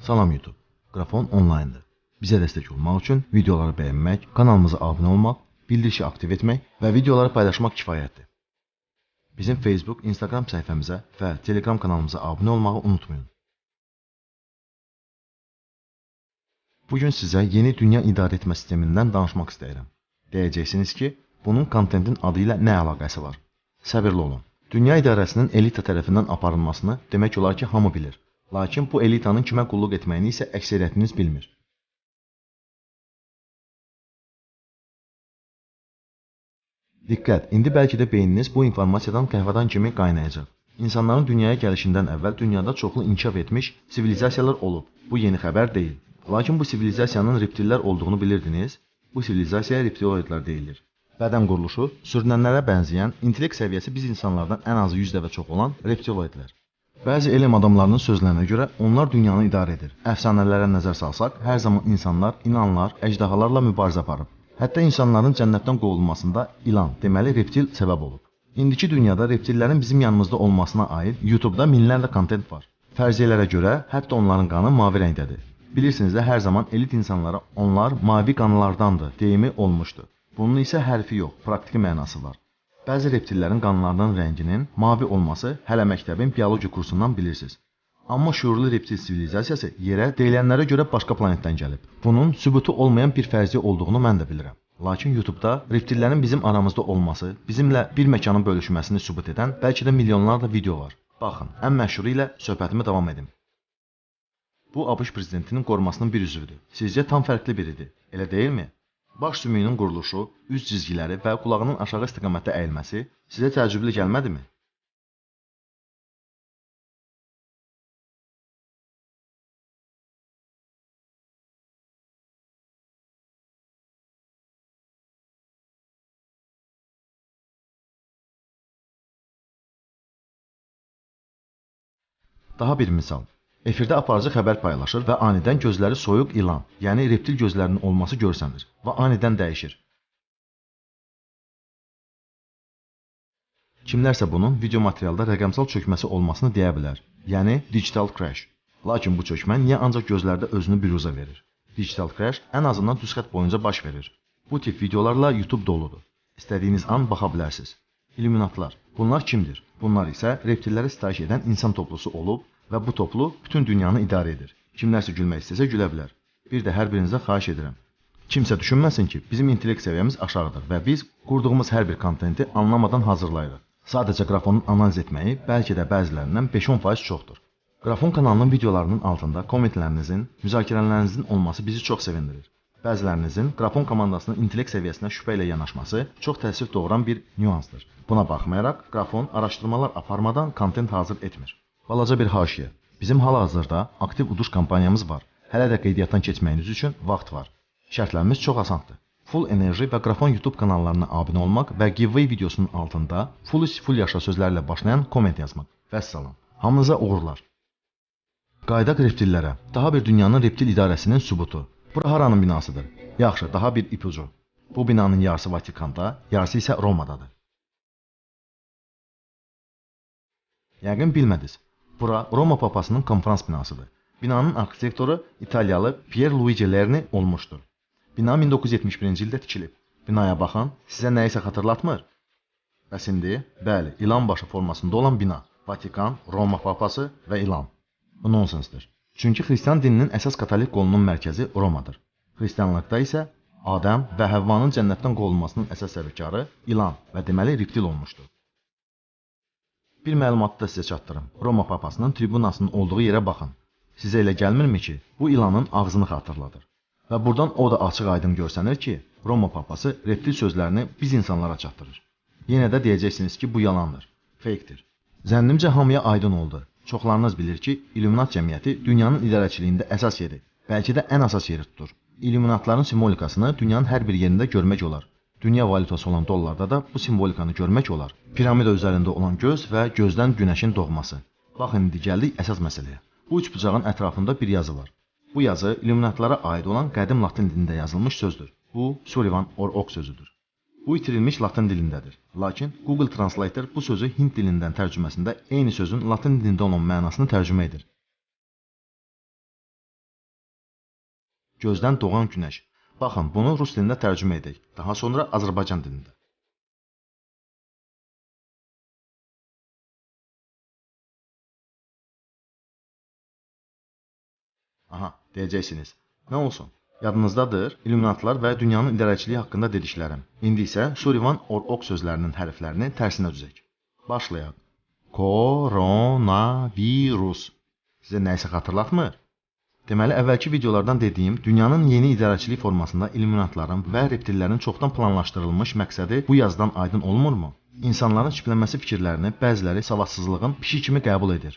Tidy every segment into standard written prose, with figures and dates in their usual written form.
Salam YouTube. Qrafon onlayndır. Bizə dəstək olmaq üçün videoları bəyənmək, kanalımıza abunə olmaq, bildirişi aktiv etmək və videoları paylaşmaq kifayətdir. Bizim Facebook, Instagram səhifəmizə və Telegram kanalımıza abunə olmağı unutmayın. Bugün sizə yeni dünya idarə etmə sistemindən danışmaq istəyirəm. Deyəcəksiniz ki, bunun kontentin adı ilə nə əlaqəsi var? Səbirli olun. Dünya idarəsinin elita tərəfindən aparılmasını demək olar ki, hamı bilir. Lakin bu elitanın kimə qulluq etməyini isə əksəriyyətiniz bilmir. Diqqət, indi bəlkə də beyniniz bu informasiyadan qəhvədan kimi qaynayacaq. İnsanların dünyaya gəlişindən əvvəl dünyada çoxlu inkişaf etmiş sivilizasiyalar olub. Bu yeni xəbər deyil. Lakin bu sivilizasiyanın reptillər olduğunu bilirdiniz? Bu sivilizasiyaya reptiloidlər deyilir. Bədən quruluşu sürünənlərə bənzəyən, intellekt səviyyəsi biz insanlardan ən azı 100 dəfə çox olan reptiloidlər. Bəzi elm adamlarının sözlərinə görə onlar dünyanı idarə edir. Əfsanələrə nəzər salsaq, hər zaman insanlar, ilanlar, əjdahalarla mübarizə aparıb. Hətta insanların cənnətdən qovulmasında ilan, deməli reptil səbəb olub. İndiki dünyada reptillərin bizim yanımızda olmasına aid YouTube-da minlərlə kontent var. Fərziyyələrə görə hətta onların qanı mavi rəngdədir. Bilirsiniz də hər zaman elit insanlara onlar mavi qanlardandır deyimi olmuşdu. Bunun isə hərfi yox, praktiki mənası var. Bəzi reptillərin qanlarının rənginin mavi olması hələ məktəbin biologiya kursundan bilirsiniz. Amma şüurlu reptil sivilizasiyası yerə deyilənlərə görə başqa planetdən gəlib. Bunun sübutu olmayan bir fərziyyə olduğunu mən də bilirəm. Lakin YouTube-da reptillərin bizim aramızda olması, bizimlə bir məkanın bölüşməsini sübut edən bəlkə də milyonlarla video var. Baxın, ən məşhuru ilə söhbətimi davam edim. Bu ABŞ prezidentinin qorumasının bir üzvüdür. Sizcə tam fərqli biridir, elə deyilmi? Baş sümüyünün quruluşu, üz cizgiləri və qulağının aşağı istiqamətdə əyilməsi sizə təəccüblü gəlmədimi? Daha bir misal. Efirdə aparıcı xəbər paylaşır və anidən gözləri soyuq ilan, yəni reptil gözlərinin olması görsənir və anidən dəyişir. Kimlərsə bunun video materialda rəqəmsal çökməsi olmasını deyə bilər, yəni digital crash. Lakin bu çökmə niyə ancaq gözlərdə özünü büruzə verir? Digital crash ən azından düz xətt boyunca baş verir. Bu tip videolarla YouTube doludur. İstədiyiniz an baxa bilərsiniz. İlluminatlar. Bunlar kimdir? Bunlar isə reptillərə sitayiş edən insan toplusu olub və bu toplu bütün dünyanı idarə edir. Kimlərsə gülmək istəsə gülə bilər. Bir də hər birinizə xahiş edirəm. Kimsə düşünməsin ki, bizim intellekt səviyyəmiz aşağıdır və biz qurduğumuz hər bir kontenti anlamadan hazırlayırıq. Sadəcə qrafonun analiz etməyi bəlkə də bəzilərindən 5-10% çoxdur. Qrafon kanalının videolarının altında kommentlərinizin, müzakirələrinizin olması bizi çox sevindirir. Bəzilərinizin qrafon komandasının intellekt səviyyəsinə şübhə ilə yanaşması çox təəssüf doğuran bir nüansdır. Buna baxmayaraq, qrafon araşdırmalar aparmadan kontent hazır etmir. Balaca bir haşiyə. Bizim hal-hazırda aktiv uduş kampanyamız var. Hələ də qeydiyyatdan keçməyiniz üçün vaxt var. Şərtlərimiz çox asandır. Full Enerji və Qrafon YouTube kanallarına abunə olmaq və giveaway videosunun altında full yaşa sözlərlə başlayan komment yazmaq. Vəssalam. Hamınıza uğurlar. Qaydaq reptillərə. Daha bir dünyanın reptil idarəsinin sübutu. Bura haranın binasıdır? Yaxşı, daha bir ipucu. Bu binanın yarısı Vatikanda, yarısı isə Romadadır. Yəqin bilmədiniz. Bura Roma papasının konferans binasıdır. Binanın arxitektoru İtalyalı Pierluigi Lerni olmuşdur. Bina 1971-ci ildə tikilib. Binaya baxan sizə nəyisə xatırlatmır? Bəs indi, bəli, ilan başı formasında olan bina. Vatikan, Roma papası və ilan. Bu nonsensdir. Çünki xristian dininin əsas katolik qolunun mərkəzi Romadır. Xristianlıqda isə Adəm və Həvvanın cənnətdən qovulmasının əsas səbəbkarı ilan və deməli reptil olmuşdur. Bir məlumatı da sizə çatdırım. Roma papasının tribunasının olduğu yerə baxın. Sizə elə gəlmirmi ki, bu ilanın ağzını xatırladır? Və buradan o da açıq-aydın görsənir ki, Roma papası reptil sözlərini biz insanlara çatdırır. Yenə də deyəcəksiniz ki, bu yalandır, fake'tir. Zənnimcə hamıya aydın oldu. Çoxlarınız bilir ki, İlluminat cəmiyyəti dünyanın idarəçiliyində əsas yeri, bəlkə də ən əsas yeri tutur. İlluminatların simvolikasını dünyanın hər bir yerində görmək olar. Dünya valyutası olan dollarda da bu simbolikanı görmək olar. Piramida üzərində olan göz və gözdən günəşin doğması. Baxın, indi gəldik əsas məsələyə. Bu üç bucağın ətrafında bir yazı var. Bu yazı İlluminatlara aid olan qədim Latin dilində yazılmış sözdür. Bu, Sullivan or Ox sözüdür. Bu itirilmiş Latin dilindədir. Lakin Google Translator bu sözü Hind dilindən tərcüməsində eyni sözün Latin dilində olan mənasını tərcümə edir. Gözdən doğan günəş. Baxın, bunu rus dilində tərcümə edək. Daha sonra Azərbaycan dilində. Aha, deyəcəksiniz. Nə olsun? Yadınızdadır, İlluminatlar və dünyanın idarəçiliyi haqqında dediklərim. İndi isə Sullivan or ox sözlərinin hərflərini tərsinə düzək. Başlayaq. Koronavirus. Sizə nə isə xatırlatmır? Deməli, əvvəlki videolardan dediyim, dünyanın yeni idarəçilik formasında İlluminatların və reptillərin çoxdan planlaşdırılmış məqsədi bu yazdan aydın olmurmu? İnsanların çiplənməsi fikirlərini bəziləri savadsızlığın pişik kimi qəbul edir.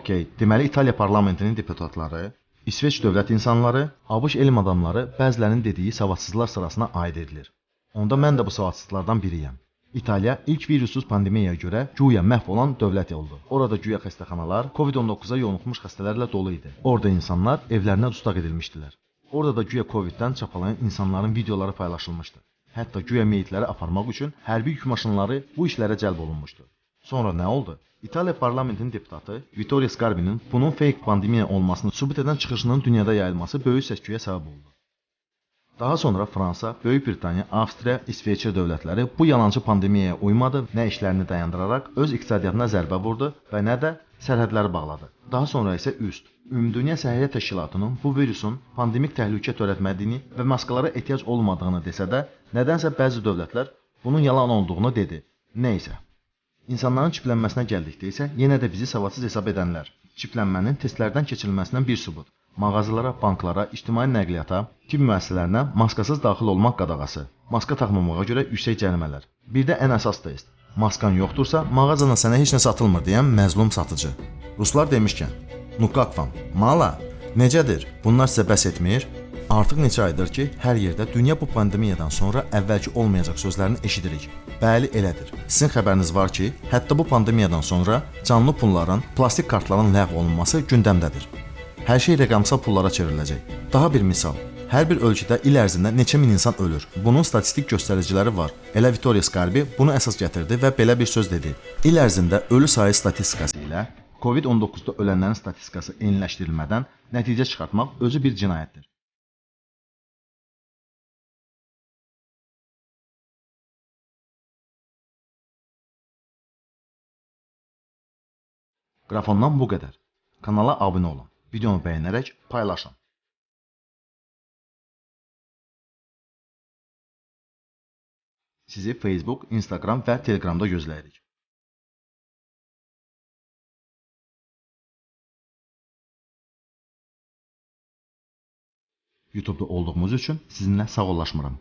Okey, deməli İtaliya parlamentinin deputatları, İsveç dövlət insanları, ABŞ elm adamları bəzilərinin dediyi savadsızlar sırasına aid edilir. Onda mən də bu savadsızlardan biriyəm. İtaliya ilk virussuz pandemiyaya görə güya məhv olan dövlət oldu. Orada güya xəstəxanalar COVID-19-a yoluxmuş xəstələrlə dolu idi. Orada insanlar evlərinə dustaq edilmişdilər. Orada da güya COVID-dən çapalayan insanların videoları paylaşılmışdı. Hətta güya meyitləri aparmaq üçün hərbi yük maşınları bu işlərə cəlb olunmuşdu. Sonra nə oldu? İtaliya parlamentinin deputatı Vittorio Sgarbi'nin bunun fake pandemiya olmasını sübut edən çıxışının dünyada yayılması böyük səs-küyə səbəb oldu. Daha sonra Fransa, Böyük Britaniya, Avstriya, İsveçrə dövlətləri bu yalancı pandemiyaya uymadı, nə işlərini dayandıraraq öz iqtisadiyyatına zərbə vurdu və nə də sərhədləri bağladı. Daha sonra isə Ümumdünya Səhiyyə Təşkilatının bu virusun pandemik təhlükə törətmədiyini və maskalara ehtiyac olmadığını desə də, nədənsə bəzi dövlətlər bunun yalan olduğunu dedi. Nəysə. İnsanların çiplənməsinə gəldikdə isə yenə də bizi savadsız hesab edənlər. Çiplənmənin testlərdən keçirilməsindən bir sübut. Mağazalara, banklara, ictimai nəqliyyata, tibb müəssisələrinə maskasız daxil olmaq qadağası, maska taxmamağa görə yüksək cərimələr. Bir də ən əsas test. Maskan yoxdursa, mağazada sənə heç nə satılmır deyən məzlum satıcı. Ruslar demişkən, "Nu как вам? Mala? Necədir? Bunlar sizə bəs etmir?" Artıq neçə aydır ki, hər yerdə dünya bu pandemiyadan sonra əvvəlki olmayacaq sözlərini eşidirik. Bəli, elədir. Sizin xəbəriniz var ki, hətta bu pandemiyadan sonra canlı pulların, plastik kartların ləğv olunması gündəmdədir. Hər şey rəqəmsal pullara çevriləcək. Daha bir misal. Hər bir ölkədə il ərzində neçə min insan ölür. Bunun statistik göstəriciləri var. Elə Vittorio Sgarbi bunu əsas gətirdi və belə bir söz dedi. İl ərzində ölü sayı statistikası ilə COVID-19-da ölənlərin statistikası eyniləşdirilmədən nəticə çıxartmaq özü bir cinayətdir. Qrafondan bu qədər. Kanala abunə olun. Videonu bəyənərək paylaşın. Sizi Facebook, Instagram və Telegramda gözləyirik. YouTube'da olduğumuz üçün sizinlə sağollaşmıram.